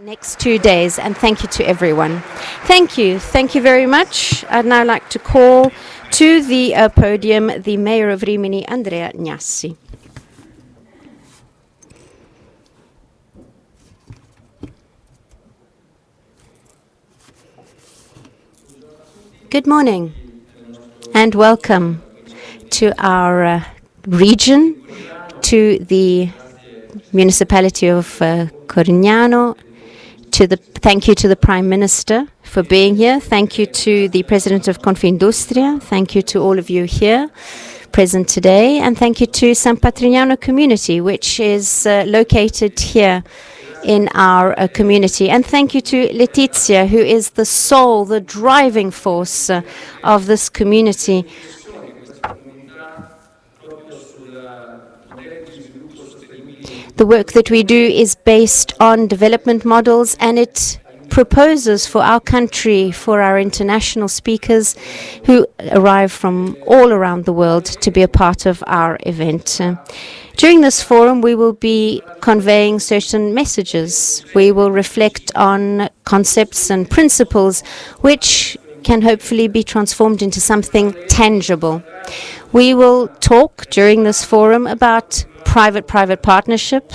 next 2 days, and thank you to everyone. Thank you. Thank you very much. I'd now like to call to the podium the Mayor of Rimini, Andrea Gnassi. Good morning and welcome to our region, to the municipality of Corignano. Thank you to the Prime Minister for being here. Thank you to the President of Confindustria. Thank you to all of you here present today. And thank you to San Patrignano community, which is located here in our community. And thank you to Letizia, who is the soul, the driving force of this community. The work that we do is based on development models, and it proposes for our country, for our international speakers who arrive from all around the world to be a part of our event. During this forum, we will be conveying certain messages. We will reflect on concepts and principles which can hopefully be transformed into something tangible. We will talk during this forum about private-private partnership,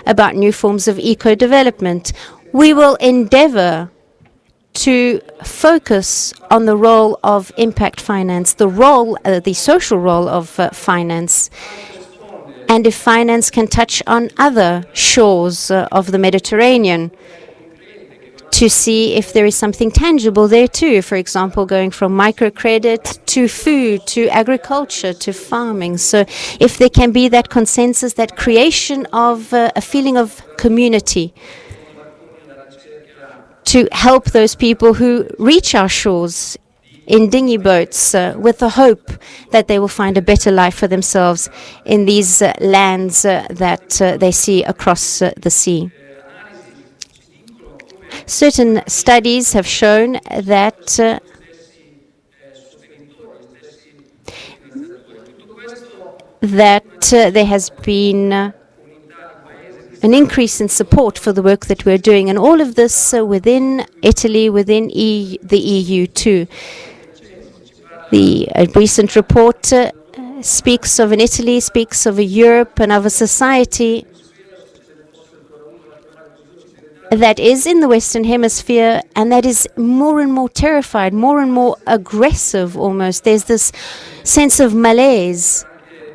about new forms of eco-development. We will endeavor to focus on the role of impact finance, the social role of finance, and if finance can touch on other shores of the Mediterranean, to see if there is something tangible there too, for example, going from microcredit to food, to agriculture, to farming. So if there can be that consensus, that creation of a feeling of community to help those people who reach our shores in dinghy boats with the hope that they will find a better life for themselves in these lands that they see across the sea. Certain studies have shown that there has been an increase in support for the work that we're doing, and all of this within Italy, within the EU too. The recent report speaks of an Italy, speaks of a Europe and of a society that is in the Western Hemisphere and that is more and more terrified, more and more aggressive almost. There's this sense of malaise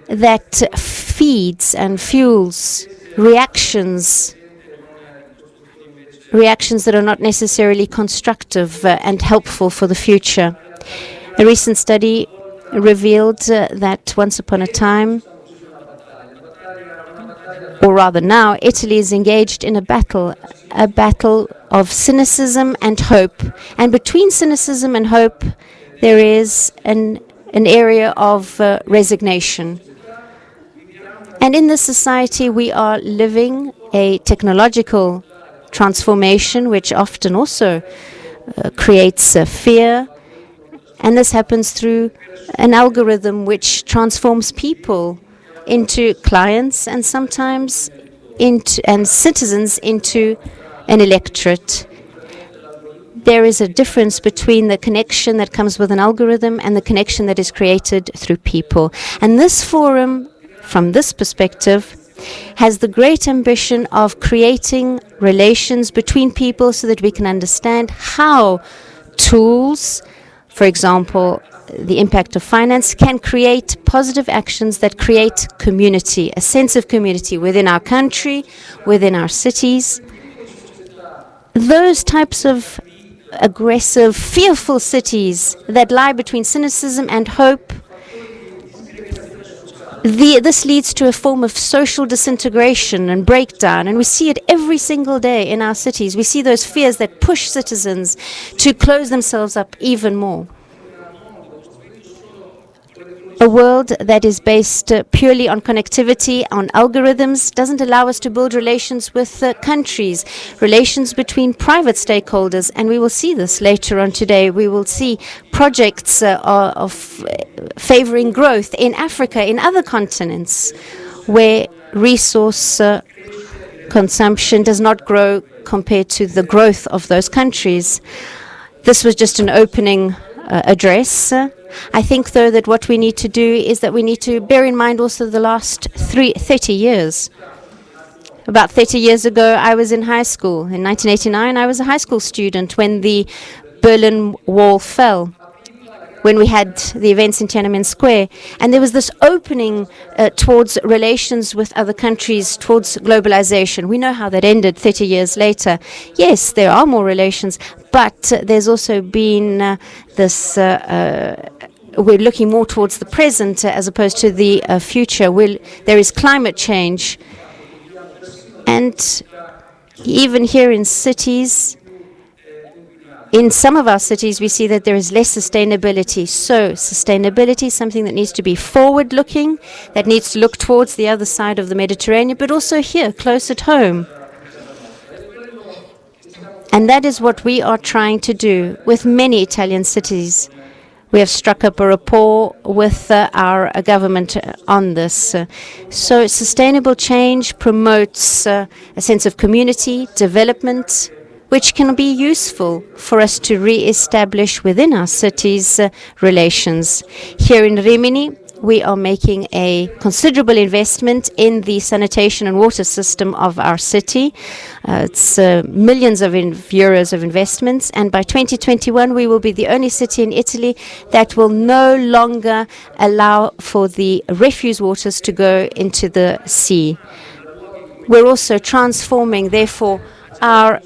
that feeds and fuels reactions that are not necessarily constructive and helpful for the future. A recent study revealed that once upon a time, or rather now, Italy is engaged in a battle of cynicism and hope. And between cynicism and hope, there is an area of resignation. And in this society, we are living a technological transformation, which often also creates fear. And this happens through an algorithm which transforms people into clients and sometimes and citizens into an electorate. There is a difference between the connection that comes with an algorithm and the connection that is created through people. And this forum, from this perspective, has the great ambition of creating relations between people so that we can understand how tools, for example, the impact of finance, can create positive actions that create community, a sense of community within our country, within our cities. Those types of aggressive, fearful cities that lie between cynicism and hope, this leads to a form of social disintegration and breakdown, and we see it every single day in our cities. We see those fears that push citizens to close themselves up even more. A world that is based purely on connectivity, on algorithms, doesn't allow us to build relations with countries, relations between private stakeholders, and we will see this later on today. We will see projects of favoring growth in Africa, in other continents, where resource consumption does not grow compared to the growth of those countries. This was just an opening address. I think, though, that what we need to do is that we need to bear in mind also the last 30 years. About 30 years ago, I was in high school. In 1989, I was a high school student when the Berlin Wall fell, when we had the events in Tiananmen Square. And there was this opening towards relations with other countries, towards globalization. We know how that ended 30 years later. Yes, there are more relations, but there's also been this... we're looking more towards the present as opposed to the future. There is climate change. And even here in cities, in some of our cities, we see that there is less sustainability. So sustainability is something that needs to be forward-looking, that needs to look towards the other side of the Mediterranean, but also here, close at home. And that is what we are trying to do with many Italian cities. We have struck up a rapport with our government on this. So sustainable change promotes a sense of community, development, which can be useful for us to re-establish within our cities relations. Here in Rimini, we are making a considerable investment in the sanitation and water system of our city. It's millions of euros of investments, and by 2021 we will be the only city in Italy that will no longer allow for the refuse waters to go into the sea. We're also transforming, therefore, our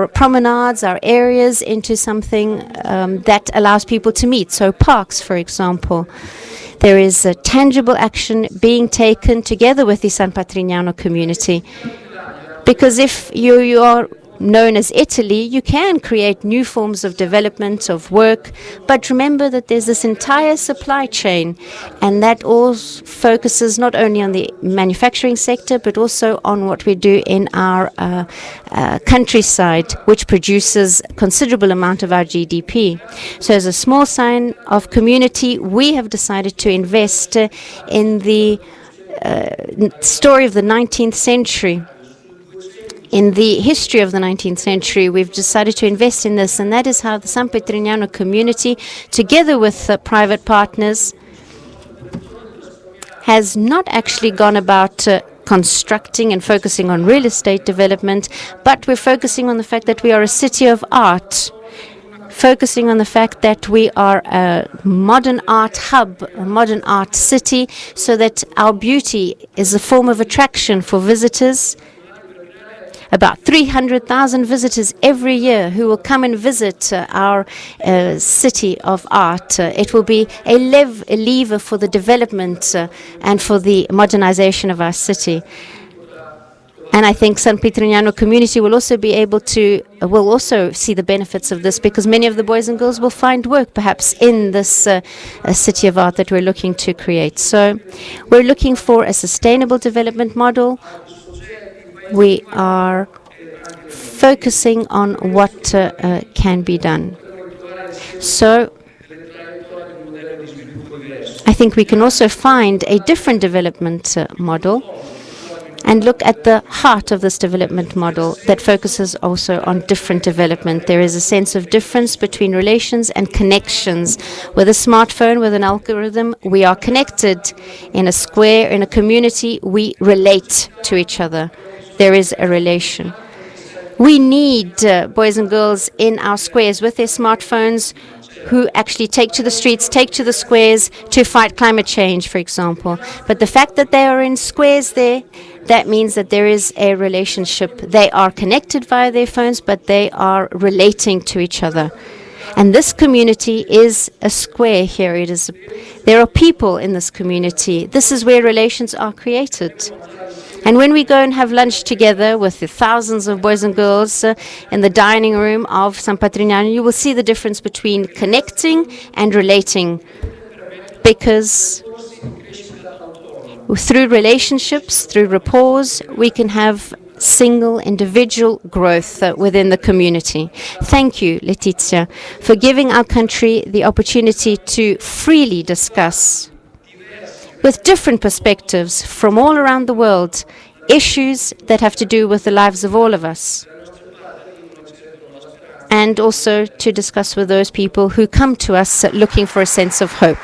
promenades, our areas into something that allows people to meet. So parks, for example. There is a tangible action being taken together with the San Patrignano community. Because if you are known as Italy, you can create new forms of development, of work, but remember that there's this entire supply chain, and that all focuses not only on the manufacturing sector, but also on what we do in our countryside, which produces a considerable amount of our GDP. So as a small sign of community, we have decided to invest in the story of the 19th century. In the history of the 19th century, we've decided to invest in this, and that is how the San Patrignano community, together with private partners, has not actually gone about constructing and focusing on real estate development, but we're focusing on the fact that we are a city of art, focusing on the fact that we are a modern art hub, a modern art city, so that our beauty is a form of attraction for visitors. About 300,000 visitors every year who will come and visit our city of art. It will be a lever for the development and for the modernization of our city. And I think San Patrignano community will also be able to, will also see the benefits of this, because many of the boys and girls will find work perhaps in this city of art that we're looking to create. So we're looking for a sustainable development model. We are focusing on what can be done. So I think we can also find a different development model and look at the heart of this development model that focuses also on different development. There is a sense of difference between relations and connections. With a smartphone, with an algorithm, we are connected. In a square, in a community, we relate to each other. There is a relation. We need boys and girls in our squares with their smartphones who actually take to the streets, take to the squares to fight climate change, for example. But the fact that they are in squares there, that means that there is a relationship. They are connected via their phones, but they are relating to each other. And this community is a square here. There are people in this community. This is where relations are created. And when we go and have lunch together with the thousands of boys and girls in the dining room of San Patrignano, you will see the difference between connecting and relating. Because through relationships, through rapports, we can have single individual growth within the community. Thank you, Letizia, for giving our country the opportunity to freely discuss with different perspectives from all around the world issues that have to do with the lives of all of us, and also to discuss with those people who come to us looking for a sense of hope.